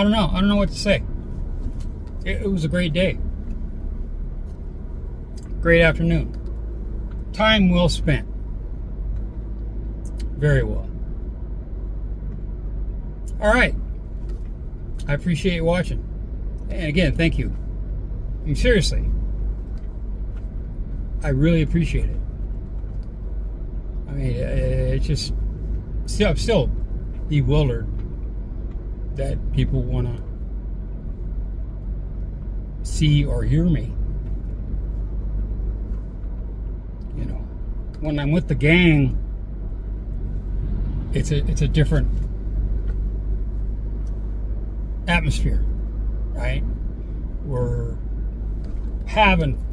I don't know. I don't know what to say. It was a great day. Great afternoon. Time well spent. Very well. All right. I appreciate you watching. And again, thank you. I mean, seriously. I really appreciate it. I mean, it's just... I'm still bewildered that people want to see or hear me. You know, when I'm with the gang, it's a different atmosphere, right? We're traveling.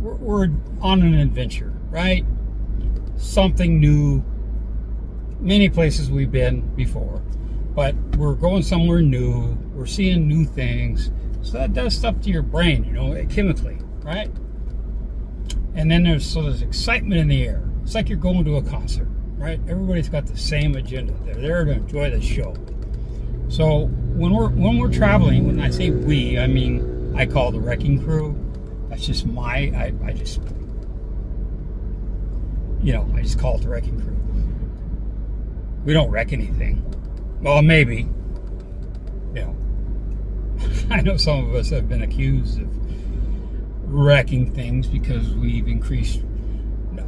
We're on an adventure, right? Something new. Many places we've been before, but we're going somewhere new. We're seeing new things. So that does stuff to your brain, you know, chemically, right? And then there's excitement in the air. It's like you're going to a concert, right? Everybody's got the same agenda. They're there to enjoy the show. So when we're traveling, when I say we, I mean I call the wrecking crew. That's just I just call it the wrecking crew. We don't wreck anything. Well, maybe. You know, I know some of us have been accused of wrecking things because we've increased,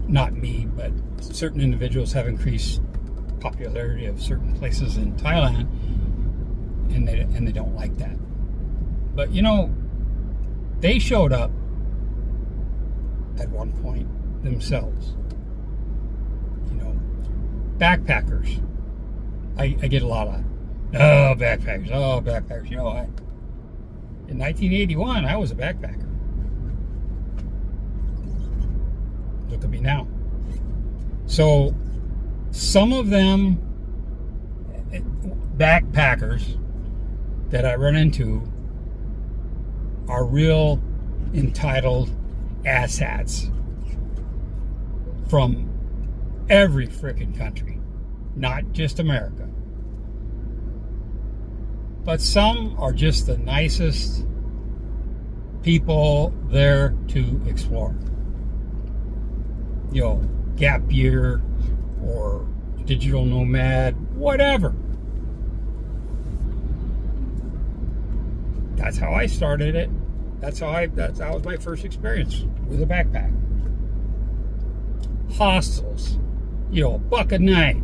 not me, but certain individuals have increased popularity of certain places in Thailand, and they don't like that. But you know, they showed up at one point themselves. You know, backpackers. I get a lot of backpackers. You know, in 1981 I was a backpacker. Look at me now. So some of them backpackers that I run into are real entitled asshats from every frickin' country, not just America. But some are just the nicest people there to explore. You know, gap year or digital nomad, whatever. That's how I started it. That was my first experience with a backpack. Hostels, you know, $1 a night,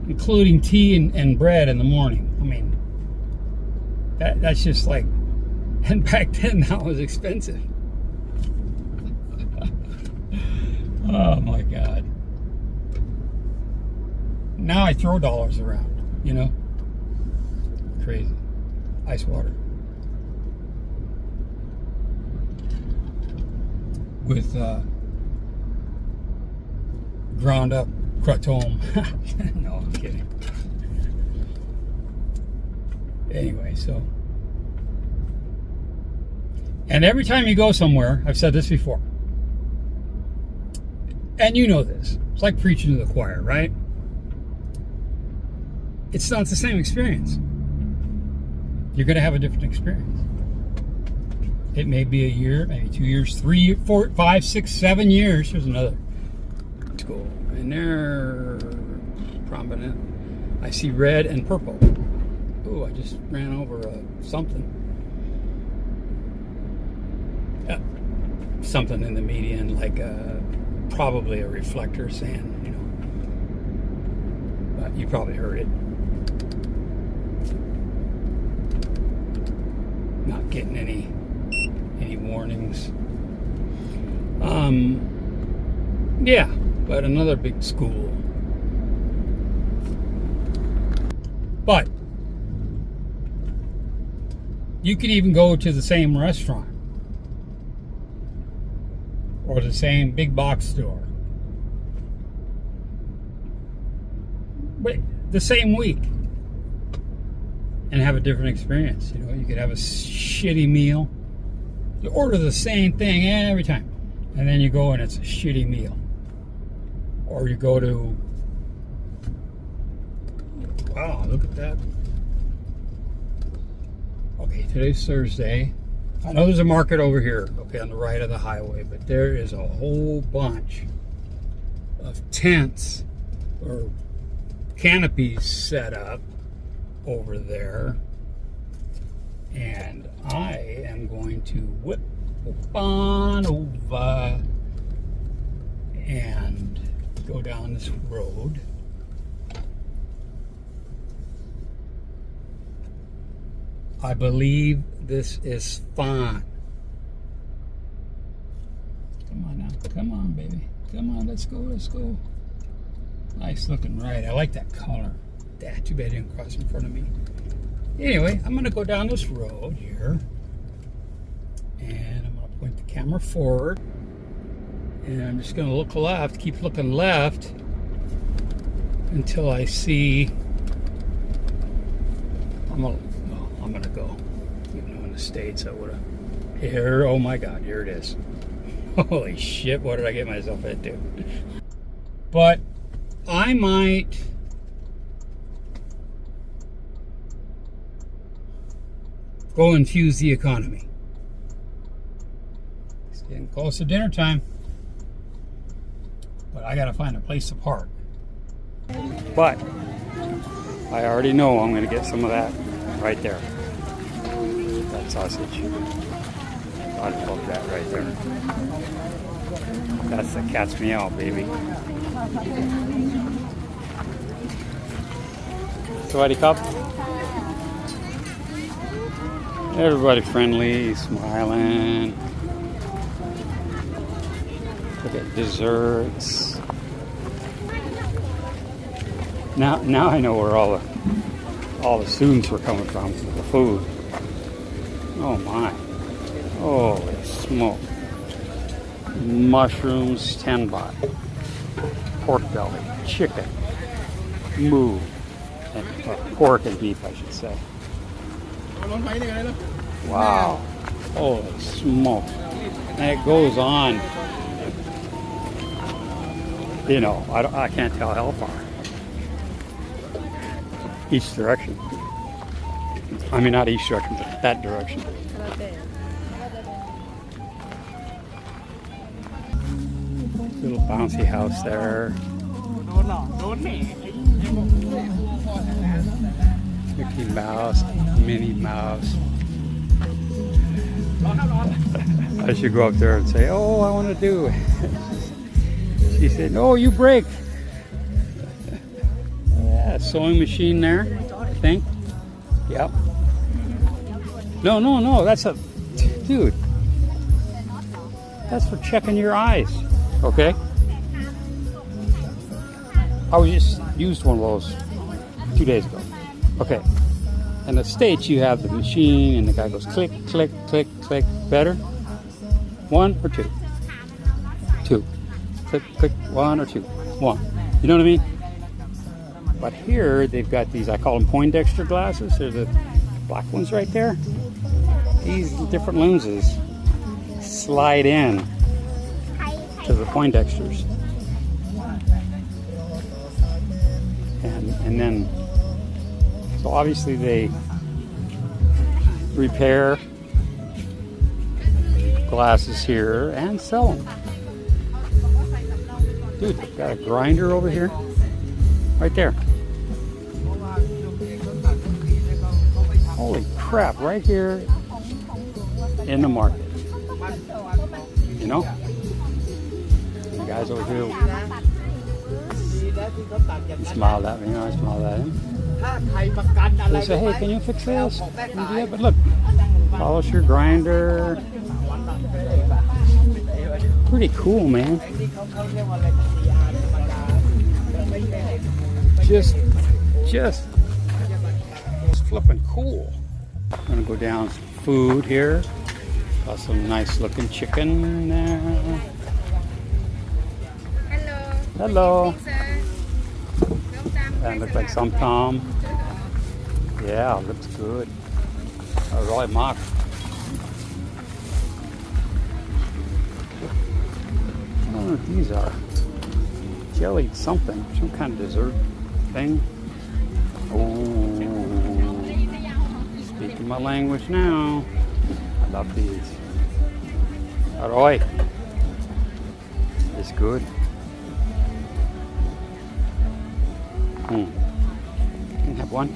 including tea and bread in the morning. I mean, that's just like, and back then that was expensive. Oh my God. Now I throw dollars around, you know? Crazy. Ice water. With ground up kratom. No, I'm kidding. Anyway, so. And every time you go somewhere, I've said this before, and you know this, it's like preaching to the choir, right? It's not the same experience. You're going to have a different experience. It may be a year, maybe 2 years, 3, 4, 5, 6, 7 years. Here's another school. And they're prominent. I see red and purple. Ooh, I just ran over something. Something in the median, like probably a reflector saying, you know. But you probably heard it. Not getting any warnings. Yeah, but another big school. But you could even go to the same restaurant or the same big box store, but the same week, and have a different experience. You know, you could have a shitty meal. You order the same thing every time, and then you go and it's a shitty meal. Or you go to, wow, look at that Okay, today's Thursday. I know there's a market over here, okay, on the right of the highway, but there is a whole bunch of tents or canopies set up over there. And I am going to whip on over and go down this road. I believe this is fun. Come on now. Come on, baby. Come on, let's go, let's go. Nice looking ride. I like that color. Too bad it didn't cross in front of me. Anyway, I'm going to go down this road here. And I'm going to point the camera forward. And I'm just going to look left, keep looking left until I see. I'm going to go. Even though in the States I would have. Here, oh my God, here it is. Holy shit, what did I get myself into? But I might go infuse the economy. It's getting close to dinner time. But I gotta find a place to park. But I already know I'm gonna get some of that right there. That sausage. I love that right there. That's the cat's meow, baby. Sawadee Cup. Everybody friendly, smiling. Look at desserts. Now I know where all the students were coming from for the food. Oh my. Holy smoke. Mushrooms, 10 baht. Pork belly, chicken, moo, and pork and beef, I should say. Wow. Holy smoke. And it goes on. You know, I can't tell how far. Each direction. I mean, not each direction, but that direction. Little bouncy house there. Mickey Mouse, Minnie Mouse. I should go up there and say, oh, I want to do. She said, no, you break. Yeah, sewing machine there, I think. Yep. No, that's a, dude. That's for checking your eyes, okay? I just used one of those 2 days ago. Okay. In the States, you have the machine and the guy goes click, click, click, click. Better? 1 or 2? 2. Click, click, 1 or 2? 1. You know what I mean? But here, they've got these, I call them Poindexter glasses. They're the black ones right there. These different lenses slide in to the Poindexters. And then, so obviously they repair glasses here and sell them. Dude, they've got a grinder over here. Right there. Holy crap, right here in the market. You know? The guys over here smiled at me, I smiled at him. They say, hey, can you fix this? Can you do that? But look, polish your grinder. Pretty cool, man. Just flipping cool. I'm gonna go down some food here. Got some nice looking chicken there. Hello. That looks like some tom. Yeah, looks good. Rồi Mark. I don't know what these are. Jelly something, some kind of dessert thing. Oh, speaking Excuse my language now. I love these. Aroy. It's good. Can I have one?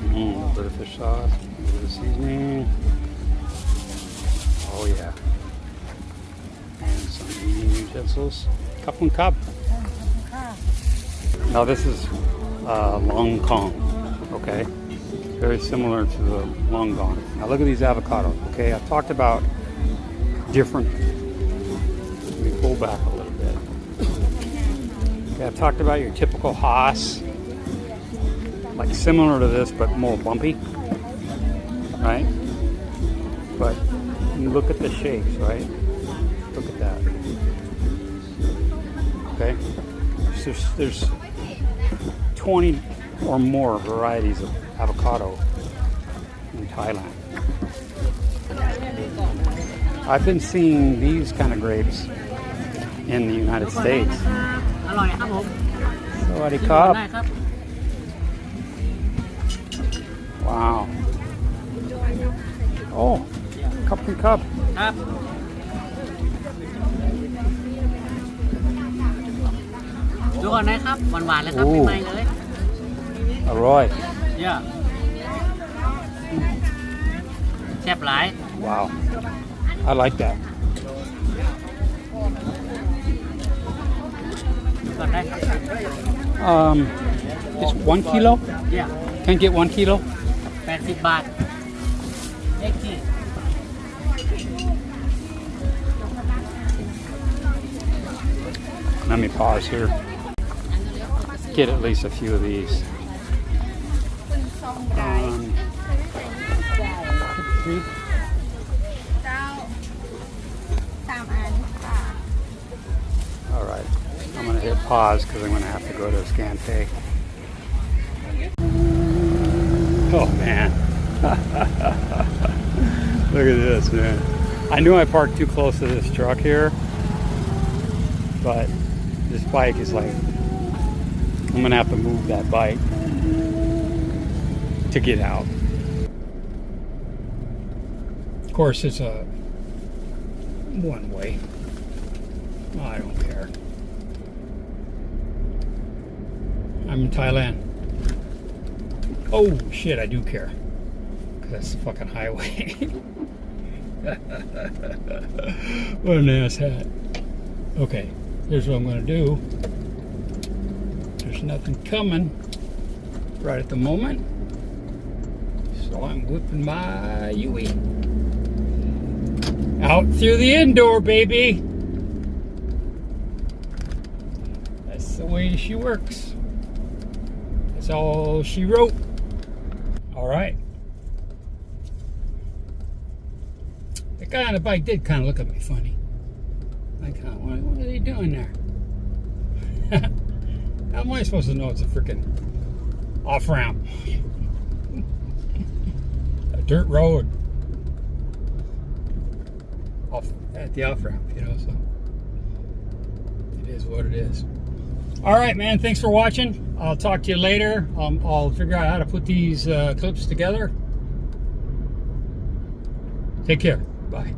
A little bit of fish sauce, a little bit of seasoning. Oh yeah. And some eating utensils. Cup and cup. Now this is Long Kong, okay? Very similar to the Long Gong. Now look at these avocados, okay? I've talked about different, let me pull back a little bit. Okay, I've talked about your typical Haas, like similar to this but more bumpy, right? But you look at the shapes, right? Look at that. Okay, so there's 20 or more varieties of avocado in Thailand. I've been seeing these kind of grapes in the United States. Sawadee krap. Wow. Oh, cup and cup. ครับ ดูก่อนนะครับหวานๆเลยครับใหม่ๆเลย Alright. เยอะแซ่บหลาย Wow. I like that. ดูก่อนได้ครับ It's 1 kilo. เยอะ Can I get 1 kilo? 80 บาทเอ็กซ์ Let me pause here. Get at least a few of these. Three. All right. I'm going to hit pause because I'm going to have to go to scan pay. Oh, man. Look at this, man. I knew I parked too close to this truck here, but this bike is like, I'm going to have to move that bike to get out. Of course, it's a one-way. I don't care. I'm in Thailand. Oh, shit, I do care. Because that's the fucking highway. What an ass hat. Okay, here's what I'm going to do. There's nothing coming right at the moment. So I'm whipping my Yui out through the indoor, baby. That's the way she works. That's all she wrote. All right. The guy on the bike did kind of look at me funny. I kind of wondered, what are they doing there? How am I supposed to know it's a freaking off-ramp? A dirt road. Off at the off-ramp, you know, so it is what it is. All right, man, thanks for watching. I'll talk to you later. I'll figure out how to put these clips together. Take care. Bye.